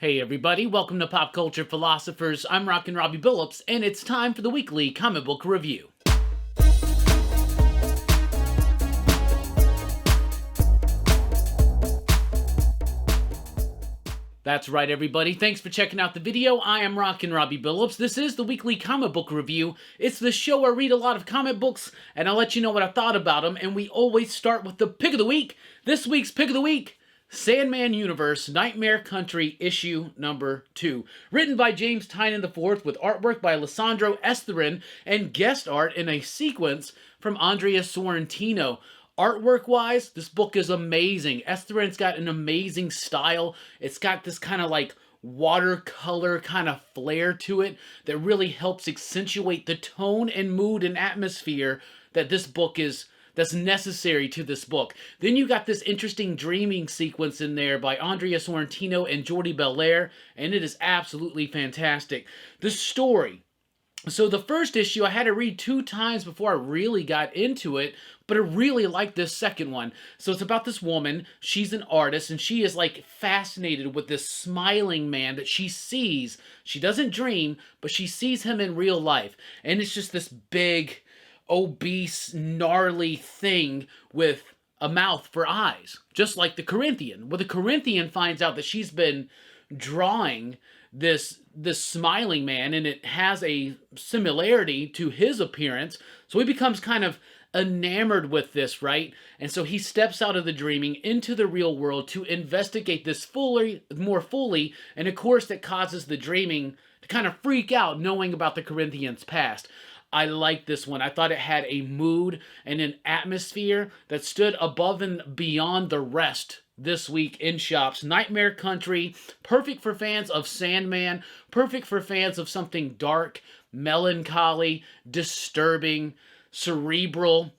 Hey everybody, welcome to Pop Culture Philosophers. I'm Rockin' Robbie Billups, and it's time for the weekly comic book review. That's right, everybody. Thanks for checking out the video. I am Rockin' Robbie Billups. This is the weekly comic book review. It's the show where I read a lot of comic books, and I'll let you know what I thought about them, and we always start with the pick of the week. This week's pick of the week: Sandman Universe, Nightmare Country, issue number 2. Written by James Tynion IV with artwork by Alessandro Esterin and guest art in a sequence from Andrea Sorrentino. Artwork-wise, this book is amazing. Esterin's got an amazing style. It's got this kind of like watercolor kind of flair to it that really helps accentuate the tone and mood and atmosphere that this book is that's necessary to this book. Then you got this interesting dreaming sequence in there by Andrea Sorrentino and Jordi Belair, and it is absolutely fantastic. The story. So the first issue I had to read 2 times before I really got into it, but I really like this second one. So it's about this woman. She's an artist, and she is like fascinated with this smiling man that she sees. She doesn't dream, but she sees him in real life. And it's just this big, obese, gnarly thing with a mouth for eyes, just like the Corinthian. Well, the Corinthian finds out that she's been drawing this smiling man, and it has a similarity to his appearance, so he becomes kind of enamored with this, right? And so he steps out of the dreaming into the real world to investigate this more fully, and of course that causes the dreaming to kind of freak out, knowing about the Corinthians' past. I liked this one. I thought it had a mood and an atmosphere that stood above and beyond the rest this week in shops. Nightmare Country, perfect for fans of Sandman, perfect for fans of something dark, melancholy, disturbing, cerebral,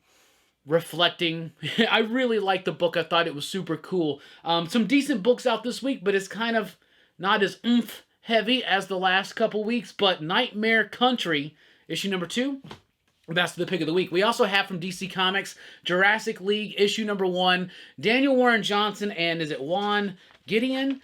reflecting. I really liked the book. I thought it was super cool. Some decent books out this week, but it's kind of not as oomph heavy as the last couple weeks, but Nightmare Country, issue number 2, that's the pick of the week. We also have from DC Comics, Jurassic League, issue number 1, Daniel Warren Johnson, and is it Juan Gideon?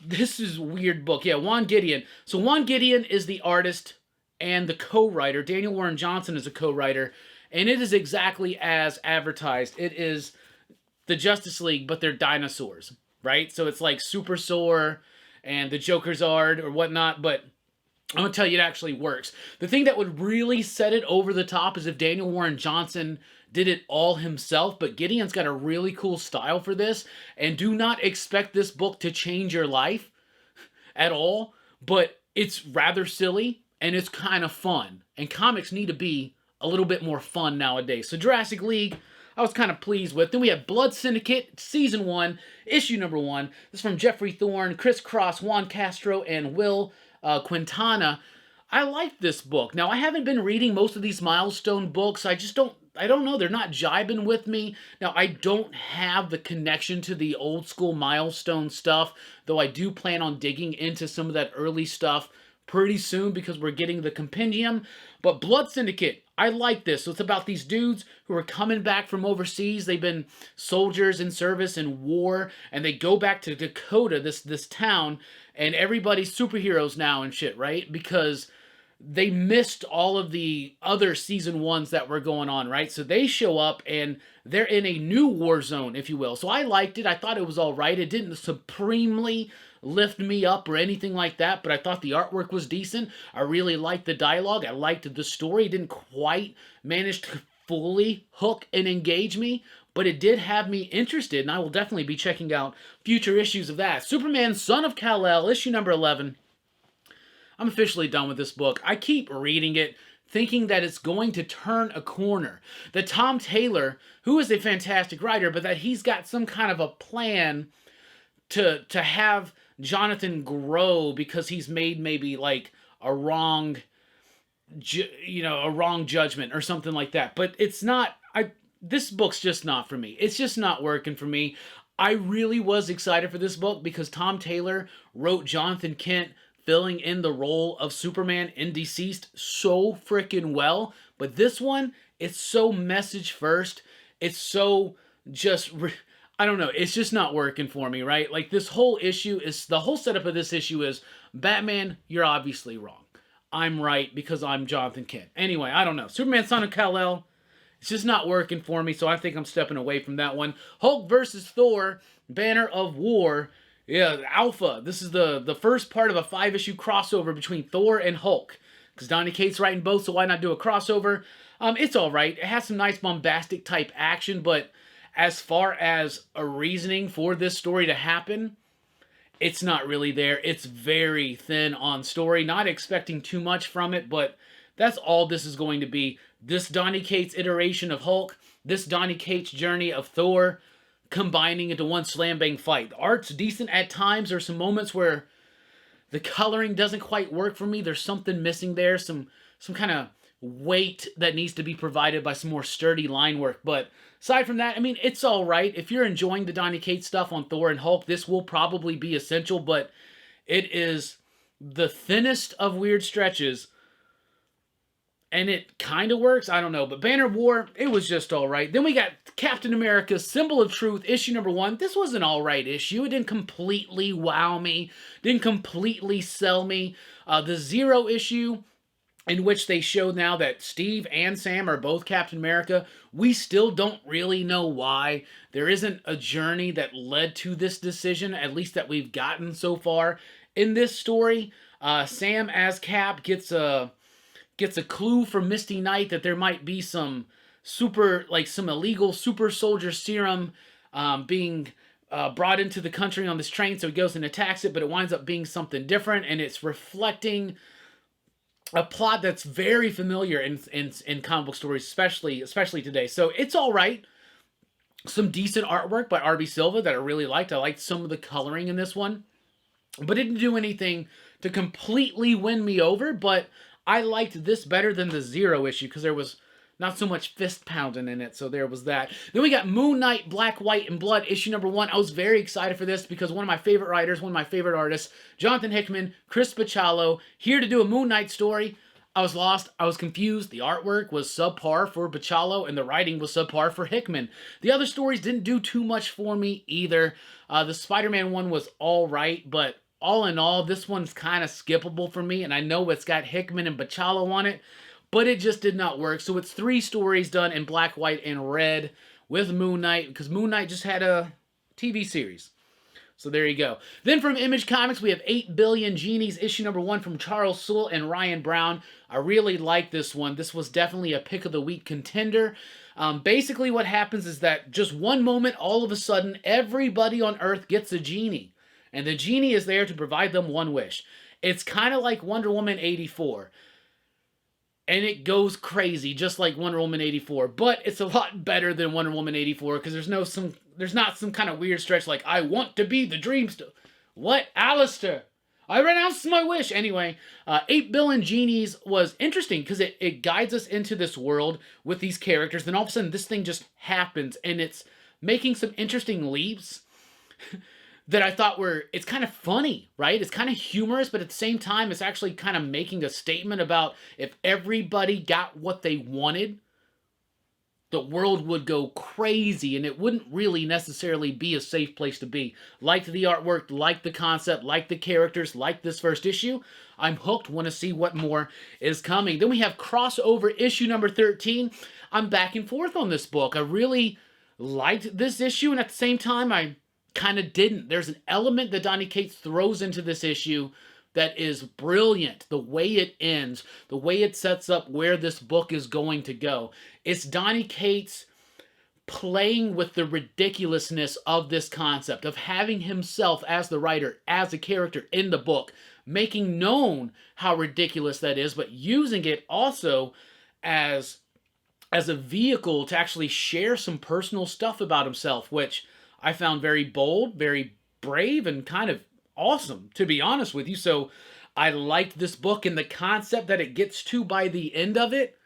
This is a weird book. Yeah, Juan Gideon. So Juan Gideon is the artist and the co-writer. Daniel Warren Johnson is a co-writer, and it is exactly as advertised. It is the Justice League, but they're dinosaurs, right? So it's like Super Sore and the Joker's Art or whatnot, but I'm going to tell you, it actually works. The thing that would really set it over the top is if Daniel Warren Johnson did it all himself, but Gideon's got a really cool style for this, and do not expect this book to change your life at all, but it's rather silly, and it's kind of fun, and comics need to be a little bit more fun nowadays. So Jurassic League, I was kind of pleased with. Then we have Blood Syndicate, Season 1, Issue number 1. This is from Jeffrey Thorne, Chris Cross, Juan Castro, and Will Quintana. I like this book. Now, I haven't been reading most of these Milestone books. I don't know. They're not jibing with me. Now, I don't have the connection to the old school Milestone stuff, though I do plan on digging into some of that early stuff pretty soon because we're getting the compendium. But Blood Syndicate, I like this. So it's about these dudes who are coming back from overseas. They've been soldiers in service in war, and they go back to Dakota, this town, and everybody's superheroes now and shit, right? Because they missed all of the other season 1s that were going on, right? So they show up, and they're in a new war zone, if you will. So I liked it. I thought it was all right. It didn't supremely lift me up or anything like that, but I thought the artwork was decent. I really liked the dialogue. I liked the story. It didn't quite manage to fully hook and engage me, but it did have me interested, and I will definitely be checking out future issues of that. Superman, Son of Kal-El, issue number 11. I'm officially done with this book. I keep reading it, thinking that it's going to turn a corner. That Tom Taylor, who is a fantastic writer, but that he's got some kind of a plan to have Jonathan grow because he's made maybe like a wrong judgment or something like that. But it's not, this book's just not for me. It's just not working for me. I really was excited for this book because Tom Taylor wrote Jonathan Kent filling in the role of Superman in Deceased so freaking well. But this one, it's so message first. It's so just I don't know. It's just not working for me, right? Like this whole issue is the whole setup of this issue is Batman, you're obviously wrong. I'm right because I'm Jonathan Kent. Anyway, I don't know. Superman Son of Kal-El, it's just not working for me, so I think I'm stepping away from that one. Hulk versus Thor, Banner of War. Yeah, Alpha. This is the first part of a 5-issue crossover between Thor and Hulk. Because Donny Cates writing both, so why not do a crossover? It's alright. It has some nice bombastic type action, but as far as a reasoning for this story to happen, it's not really there. It's very thin on story. Not expecting too much from it, but that's all this is going to be. This Donny Cates iteration of Hulk, this Donny Cates journey of Thor, combining into one slam bang fight. The art's decent at times. There's some moments where the coloring doesn't quite work for me. There's something missing there. Some kind of weight that needs to be provided by some more sturdy line work. But aside from that, I mean, it's all right. If you're enjoying the Donny Cates stuff on Thor and Hulk, this will probably be essential, but it is the thinnest of weird stretches, and it kind of works. I don't know, but Banner of War, it was just all right. Then we got Captain America, Symbol of Truth, issue number 1. This was an all right issue. It didn't completely wow me, didn't completely sell me. The Zero issue, in which they show now that Steve and Sam are both Captain America. We still don't really know why. There isn't a journey that led to this decision, at least that we've gotten so far in this story. Sam as Cap gets a clue from Misty Knight that there might be some illegal super soldier serum being brought into the country on this train, so he goes and attacks it, but it winds up being something different, and it's reflecting a plot that's very familiar in comic book stories, especially today. So it's all right. Some decent artwork by R.B. Silva that I really liked. I liked some of the coloring in this one, but it didn't do anything to completely win me over. But I liked this better than the Zero issue because there was not so much fist pounding in it, so there was that. Then we got Moon Knight, Black, White, and Blood, issue number 1. I was very excited for this because one of my favorite writers, one of my favorite artists, Jonathan Hickman, Chris Bachalo, here to do a Moon Knight story. I was lost. I was confused. The artwork was subpar for Bachalo, and the writing was subpar for Hickman. The other stories didn't do too much for me either. The Spider-Man one was all right, but all in all, this one's kind of skippable for me, and I know it's got Hickman and Bachalo on it, but it just did not work. So it's 3 stories done in black, white, and red with Moon Knight, because Moon Knight just had a TV series. So there you go. Then from Image Comics, we have 8 Billion Genies, issue number 1 from Charles Soule and Ryan Brown. I really like this one. This was definitely a pick of the week contender. Basically what happens is that just one moment, all of a sudden, everybody on Earth gets a genie. And the genie is there to provide them one wish. It's kind of like Wonder Woman 84. And it goes crazy, just like Wonder Woman 84. But it's a lot better than Wonder Woman 84, because there's not some kind of weird stretch like, I want to be the Dreamster. What? Alistair? I renounced my wish. Anyway, 8 Billion Genies was interesting, because it guides us into this world with these characters. Then all of a sudden, this thing just happens, and it's making some interesting leaps that I thought it's kind of funny, right? It's kind of humorous, but at the same time, it's actually kind of making a statement about if everybody got what they wanted, the world would go crazy, and it wouldn't really necessarily be a safe place to be. Liked the artwork, liked the concept, liked the characters, liked this first issue. I'm hooked, want to see what more is coming. Then we have Crossover issue number 13. I'm back and forth on this book. I really liked this issue, and at the same time, I kind of didn't. There's an element that Donny Cates throws into this issue that is brilliant. The way it ends, the way it sets up where this book is going to go. It's Donny Cates playing with the ridiculousness of this concept, of having himself as the writer, as a character in the book, making known how ridiculous that is, but using it also as a vehicle to actually share some personal stuff about himself, which I found very bold, very brave, and kind of awesome, to be honest with you. So I liked this book, and the concept that it gets to by the end of it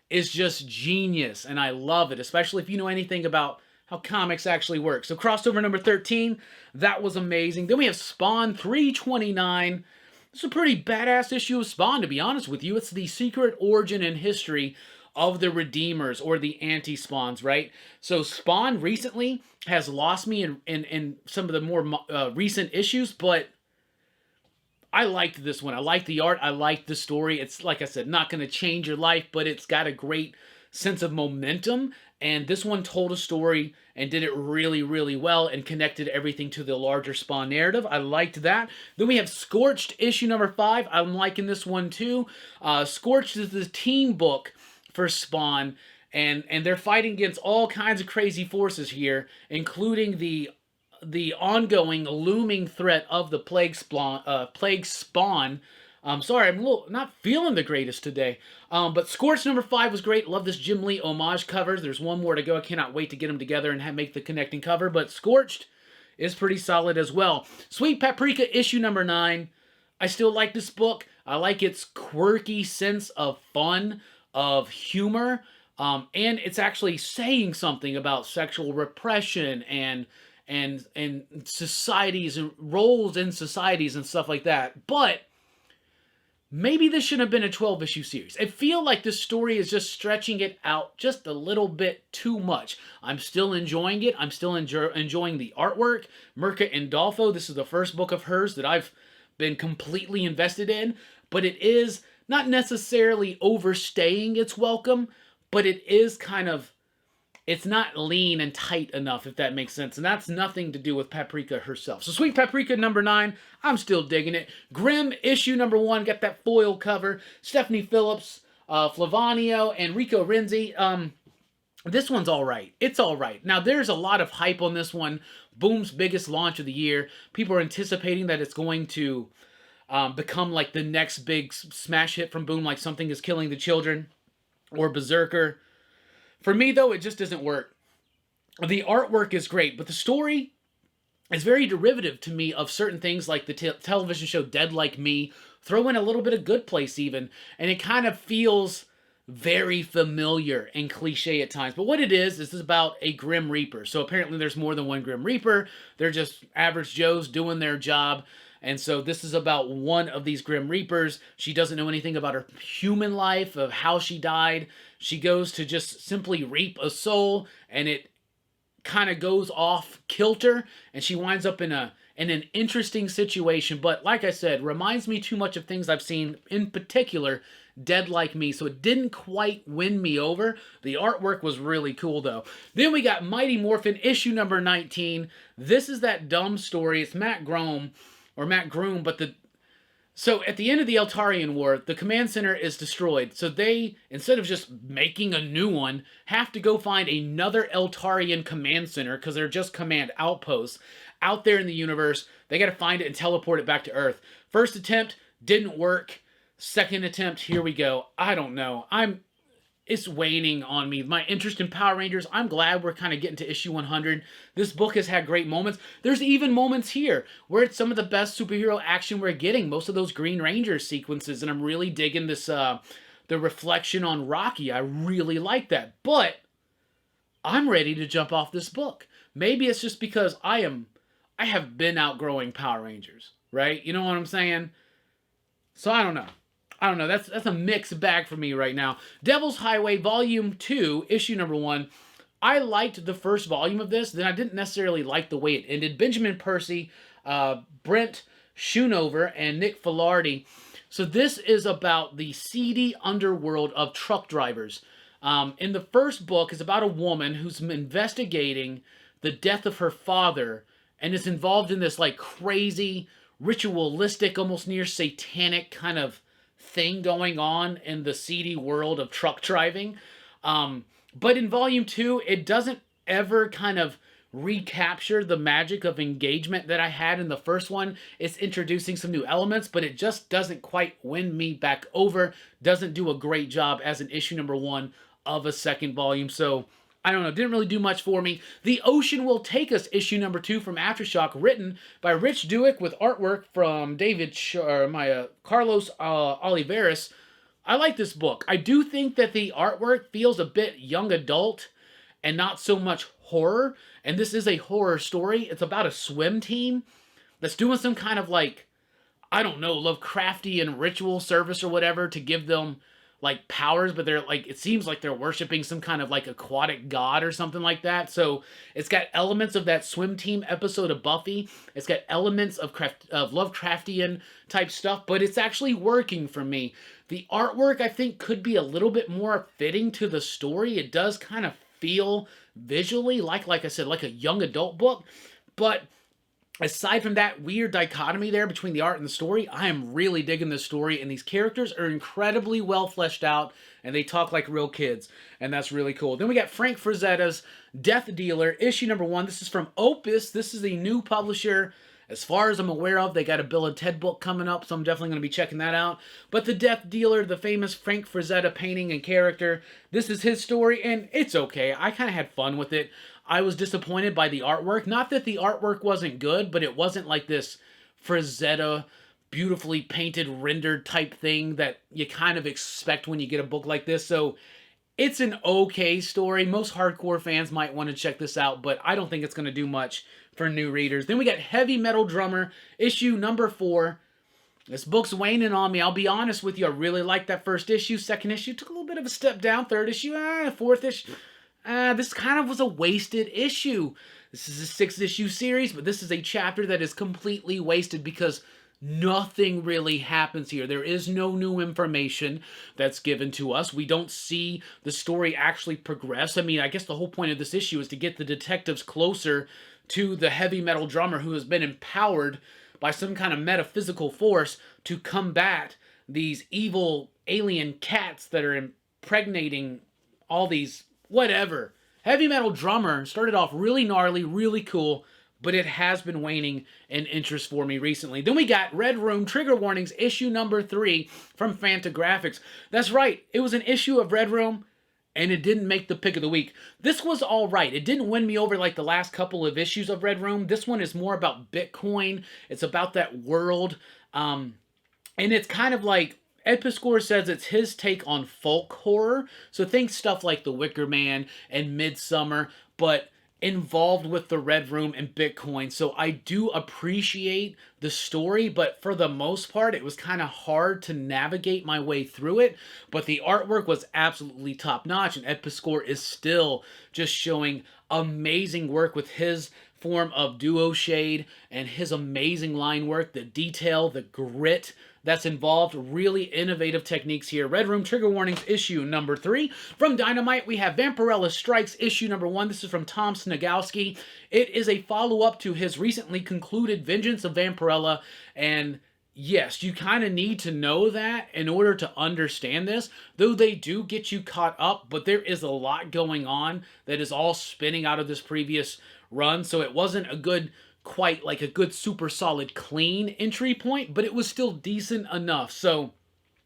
is just genius, and I love it, especially if you know anything about how comics actually work. So Crossover number 13, that was amazing. Then we have Spawn 329. It's a pretty badass issue of Spawn, to be honest with you. It's the secret origin and history of the Redeemers or the anti-Spawns, right? So Spawn recently has lost me in some of the more recent issues, but I liked this one. I liked the art. I liked the story. It's, like I said, not going to change your life, but it's got a great sense of momentum. And this one told a story and did it really, really well and connected everything to the larger Spawn narrative. I liked that. Then we have Scorched, issue number 5. I'm liking this one too. Scorched is the team book for Spawn, and they're fighting against all kinds of crazy forces here, including the ongoing looming threat of the plague spawn. Sorry, I'm not feeling the greatest today. But Scorched number 5 was great. Love this Jim Lee homage covers. There's one more to go. I cannot wait to get them together and make the connecting cover. But Scorched is pretty solid as well. Sweet Paprika issue number 9. I still like this book. I like its quirky sense of fun, of humor, and it's actually saying something about sexual repression and societies and roles in societies and stuff like that. But maybe this shouldn't have been a 12-issue series. I feel like this story is just stretching it out just a little bit too much. I'm still enjoying it. I'm still enjoying the artwork. Mirka Andolfo, this is the first book of hers that I've been completely invested in, but it is not necessarily overstaying its welcome, but it is kind of, it's not lean and tight enough, if that makes sense. And that's nothing to do with Paprika herself. So Sweet Paprika number 9, I'm still digging it. Grimm issue number 1, got that foil cover. Stephanie Phillips, Flavanio, and Rico Renzi. This one's all right. It's all right. Now, there's a lot of hype on this one. Boom's biggest launch of the year. People are anticipating that it's going to become like the next big smash hit from Boom, like Something is Killing the Children or Berserker. For me, though, it just doesn't work. The artwork is great, but the story is very derivative to me of certain things like the television show Dead Like Me. Throw in a little bit of Good Place even, and it kind of feels very familiar and cliche at times. But what it is, this is about a Grim Reaper. So apparently there's more than one Grim Reaper. They're just average Joes doing their job. And so this is about one of these Grim Reapers. She doesn't know anything about her human life, of how she died. She goes to just simply reap a soul, and it kind of goes off kilter, and she winds up in an interesting situation. But like I said, reminds me too much of things I've seen, in particular Dead Like Me, so it didn't quite win me over. The artwork was really cool, though. Then we got Mighty Morphin, issue number 19. This is that dumb story. It's Matt Groom, but so at the end of the Eltarian War, the command center is destroyed. So they, instead of just making a new one, have to go find another Eltarian command center, because they're just command outposts out there in the universe. They got to find it and teleport it back to Earth. First attempt didn't work. Second attempt, here we go. I don't know. It's waning on me. My interest in Power Rangers, I'm glad we're kind of getting to issue 100. This book has had great moments. There's even moments here where it's some of the best superhero action we're getting. Most of those Green Ranger sequences, and I'm really digging this, the reflection on Rocky. I really like that. But I'm ready to jump off this book. Maybe it's just because I have been outgrowing Power Rangers, right? You know what I'm saying? So I don't know. That's a mixed bag for me right now. Devil's Highway, Volume 2, Issue number 1. I liked the first volume of this. Then I didn't necessarily like the way it ended. Benjamin Percy, Brent Schoonover, and Nick Filardi. So this is about the seedy underworld of truck drivers. In the first book, it's about a woman who's investigating the death of her father and is involved in this like crazy, ritualistic, almost near satanic kind of thing going on in the seedy world of truck driving. But in Volume 2, it doesn't ever kind of recapture the magic of engagement that I had in the first one. It's introducing some new elements, but it just doesn't quite win me back over. Doesn't do a great job as an issue number 1 of a second volume. So I don't know, didn't really do much for me. The Ocean Will Take Us, issue number 2 from Aftershock, written by Rich Douek with artwork from Carlos Oliveras. I like this book. I do think that the artwork feels a bit young adult and not so much horror. And this is a horror story. It's about a swim team that's doing some kind of like, I don't know, Lovecraftian ritual service or whatever to give them like powers, but they're like, it seems like they're worshiping some kind of like aquatic god or something like that. So it's got elements of that swim team episode of Buffy. It's got elements of Lovecraftian type stuff, but it's actually working for me. The artwork, I think, could be a little bit more fitting to the story. It does kind of feel visually like I said, like a young adult book, but aside from that weird dichotomy there between the art and the story, I am really digging this story, and these characters are incredibly well fleshed out, and they talk like real kids, and that's really cool. Then we got Frank Frazetta's Death Dealer, issue number 1. This is from Opus. This is a new publisher. As far as I'm aware of, they got a Bill and Ted book coming up, so I'm definitely going to be checking that out. But the Death Dealer, the famous Frank Frazetta painting and character, this is his story, and it's okay. I kind of had fun with it. I was disappointed by the artwork. Not that the artwork wasn't good, but it wasn't like this Frazetta, beautifully painted, rendered type thing that you kind of expect when you get a book like this. So it's an okay story. Most hardcore fans might want to check this out, but I don't think it's going to do much for new readers. Then we got Heavy Metal Drummer, issue number 4. This book's waning on me. I'll be honest with you. I really liked that first issue. Second issue took a little bit of a step down. Third issue, fourth issue. This kind of was a wasted issue. This is a 6-issue series, but this is a chapter that is completely wasted because nothing really happens here. There is no new information that's given to us. We don't see the story actually progress. I mean, I guess the whole point of this issue is to get the detectives closer to the heavy metal drummer who has been empowered by some kind of metaphysical force to combat these evil alien cats that are impregnating all these whatever. Heavy Metal Drummer started off really gnarly, really cool, but it has been waning in interest for me recently. Then we got Red Room Trigger Warnings, issue number 3 from Fantagraphics. That's right, it was an issue of Red Room, and it didn't make the pick of the week. This was all right. It didn't win me over like the last couple of issues of Red Room. This one is more about Bitcoin. It's about that world, and it's kind of like, Episcore says it's his take on folk horror. So think stuff like The Wicker Man and Midsummer, but involved with the Red Room and Bitcoin. So I do appreciate the story, but for the most part, it was kind of hard to navigate my way through it. But the artwork was absolutely top-notch, and Episcore is still just showing amazing work with his form of duo shade and his amazing line work, the detail, the grit that's involved. Really innovative techniques here. Red Room Trigger Warnings, issue number 3. From Dynamite, we have Vampirella Strikes, issue number 1. This is from Tom Snagowski. It is a follow-up to his recently concluded Vengeance of Vampirella, and yes, you kind of need to know that in order to understand this, though they do get you caught up, but there is a lot going on that is all spinning out of this previous run, so it wasn't a good, quite like a good super solid clean entry point, but it was still decent enough. So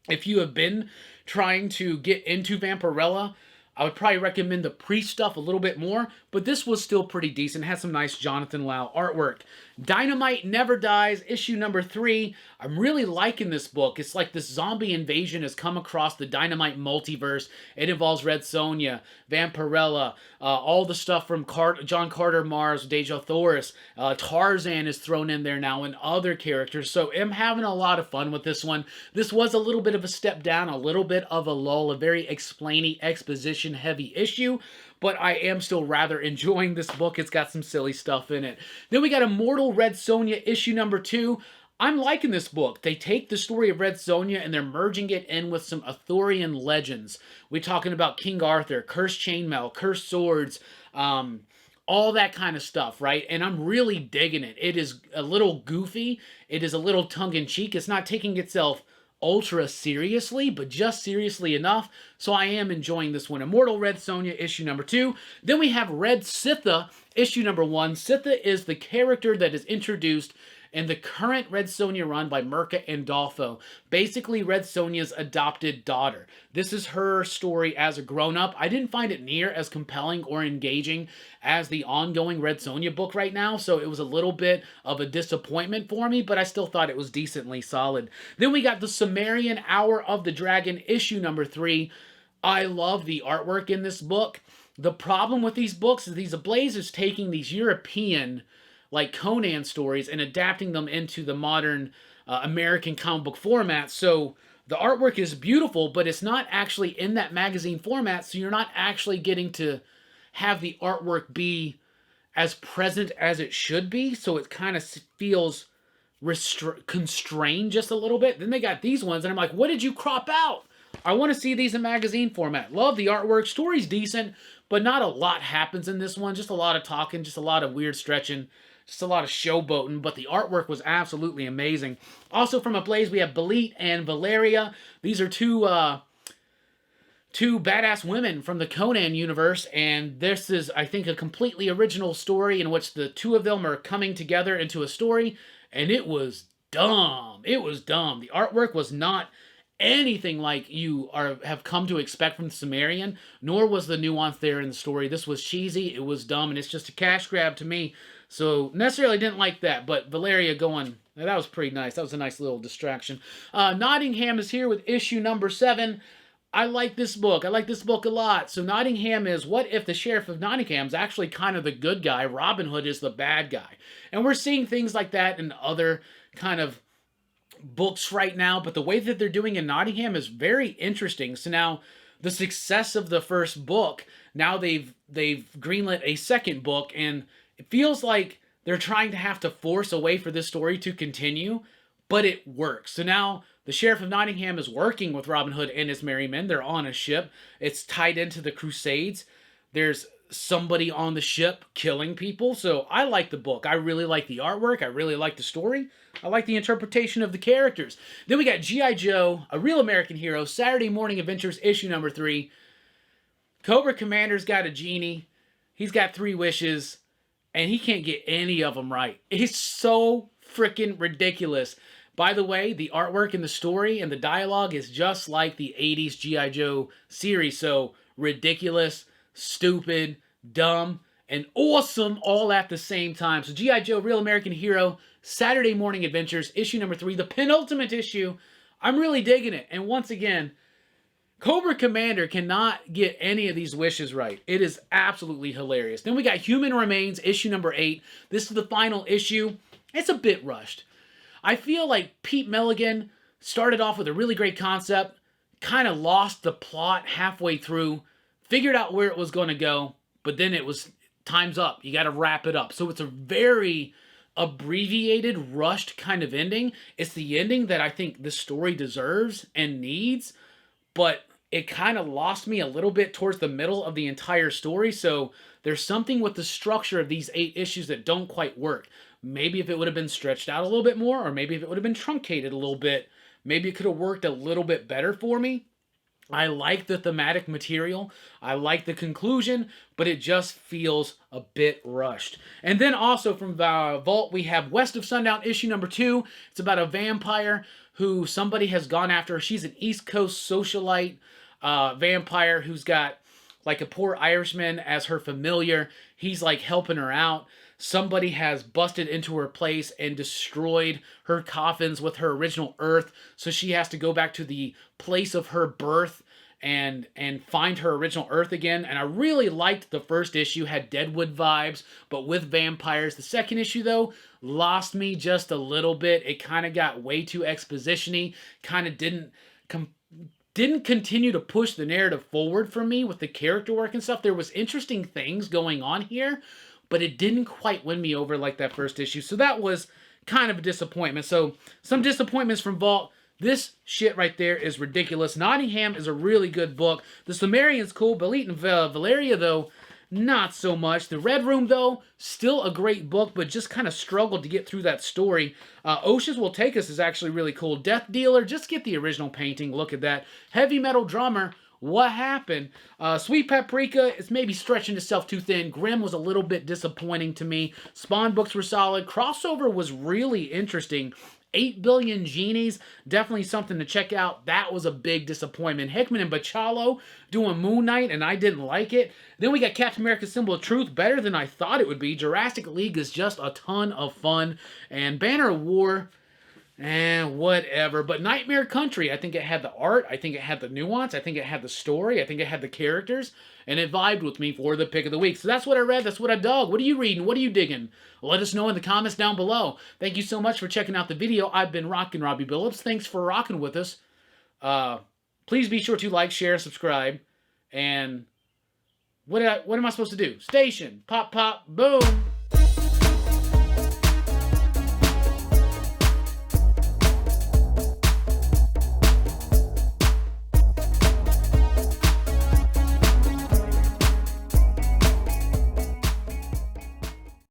if you have been trying to get into Vampirella, I would probably recommend the pre-stuff a little bit more, but this was still pretty decent. It had some nice Jonathan Lau artwork. Dynamite Never Dies, issue number 3. I'm really liking this book. It's like this zombie invasion has come across the Dynamite multiverse. It involves Red Sonja, Vampirella, all the stuff from John Carter Mars, Deja Thoris. Tarzan is thrown in there now, and other characters. So I'm having a lot of fun with this one. This was a little bit of a step down, a little bit of a lull, a very explainy, exposition-heavy issue, but I am still rather enjoying this book. It's got some silly stuff in it. Then we got Immortal Red Sonja, issue number 2. I'm liking this book. They take the story of Red Sonja and they're merging it in with some Arthurian legends. We're talking about King Arthur, cursed chainmail, cursed swords, all that kind of stuff, right? And I'm really digging it. It is a little goofy. It is a little tongue-in-cheek. It's not taking itself ultra seriously, but just seriously enough. So I am enjoying this one. Immortal Red Sonja, issue number 2. Then we have Red Sitha, issue number 1. Sitha is the character that is introduced in the current Red Sonja run by Mirka Andolfo. Basically, Red Sonja's adopted daughter. This is her story as a grown-up. I didn't find it near as compelling or engaging as the ongoing Red Sonja book right now, so it was a little bit of a disappointment for me, but I still thought it was decently solid. Then we got the Sumerian Hour of the Dragon, issue number 3. I love the artwork in this book. The problem with these books is these Ablaze is taking these European, like Conan stories, and adapting them into the modern American comic book format. So the artwork is beautiful, but it's not actually in that magazine format, so you're not actually getting to have the artwork be as present as it should be, so it kind of feels constrained just a little bit. Then they got these ones, and I'm like, what did you crop out? I want to see these in magazine format. Love the artwork. Story's decent, but not a lot happens in this one. Just a lot of talking, just a lot of weird stretching, just a lot of showboating, but the artwork was absolutely amazing. Also from Ablaze, we have Billups and Valeria. These are two badass women from the Conan universe, and this is, I think, a completely original story in which the two of them are coming together into a story, and it was dumb. It was dumb. The artwork was not anything like you have come to expect from Sumerian, nor was the nuance there in the story. This was cheesy, it was dumb, and it's just a cash grab to me. So necessarily didn't like that, but Valeria going, that was pretty nice. That was a nice little distraction. Nottingham is here with issue number 7. I like this book. I like this book a lot. So Nottingham is, what if the Sheriff of Nottingham's actually kind of the good guy? Robin Hood is the bad guy. And we're seeing things like that in other kind of books right now, but the way that they're doing in Nottingham is very interesting. So now the success of the first book, now they've greenlit a second book, and it feels like they're trying to have to force a way for this story to continue, but it works. So now the Sheriff of Nottingham is working with Robin Hood and his merry men. They're on a ship. It's tied into the Crusades. There's somebody on the ship killing people. So I like the book. I really like the artwork. I really like the story. I like the interpretation of the characters. Then we got G.I. Joe, A Real American Hero, Saturday Morning Adventures, issue number 3. Cobra Commander's got a genie. He's got 3 wishes, and he can't get any of them right. It's so freaking ridiculous. By the way, the artwork and the story and the dialogue is just like the 80s G.I. Joe series. So ridiculous, stupid, dumb, and awesome all at the same time. So G.I. Joe, Real American Hero, Saturday Morning Adventures, issue number 3, the penultimate issue. I'm really digging it. And once again, Cobra Commander cannot get any of these wishes right. It is absolutely hilarious. Then we got Human Remains, issue number 8. This is the final issue. It's a bit rushed. I feel like Pete Milligan started off with a really great concept, kind of lost the plot halfway through, figured out where it was going to go, but then it was time's up. You got to wrap it up. So it's a very abbreviated, rushed kind of ending. It's the ending that I think the story deserves and needs, but it kind of lost me a little bit towards the middle of the entire story. So there's something with the structure of these 8 issues that don't quite work. Maybe if it would have been stretched out a little bit more, or maybe if it would have been truncated a little bit, maybe it could have worked a little bit better for me. I like the thematic material. I like the conclusion, but it just feels a bit rushed. And then also from Vault, we have West of Sundown, issue number 2. It's about a vampire who somebody has gone after. She's an East Coast socialite vampire who's got like a poor Irishman as her familiar. He's like helping her out. Somebody has busted into her place and destroyed her coffins with her original earth, so she has to go back to the place of her birth and find her original earth again. And I really liked the first issue, had Deadwood vibes, but with vampires. The second issue, though, lost me just a little bit. It kind of got way too exposition-y, kind of didn't continue to push the narrative forward for me with the character work and stuff. There was interesting things going on here, but it didn't quite win me over like that first issue. So that was kind of a disappointment. So some disappointments from Vault. This shit right there is ridiculous. Nottingham is a really good book. The Sumerian's cool. Billups and Valeria, though, not so much. The Red Room, though, still a great book, but just kind of struggled to get through that story. Oceans Will Take Us is actually really cool. Death Dealer, just get the original painting. Look at that. Heavy Metal Drummer, what happened? Sweet Paprika is maybe stretching itself too thin. Grimm was a little bit disappointing to me. Spawn books were solid. Crossover was really interesting. 8 Billion Genies, definitely something to check out. That was a big disappointment. Hickman and Bachalo doing Moon Knight, and I didn't like it. Then we got Captain America's Symbol of Truth, better than I thought it would be. Jurassic League is just a ton of fun. And Banner of War, whatever. But Nightmare Country, I think it had the art, I think it had the nuance, I think it had the story, I think it had the characters, and it vibed with me for the pick of the week. So that's what I read, that's what I dug. What are you reading? What are you digging? Let us know in the comments down below. Thank you so much for checking out the video. I've been Rockin' Robbie Billups. Thanks for rocking with us. Please be sure to like, share, subscribe, and what am I supposed to do? Station, pop, pop, boom.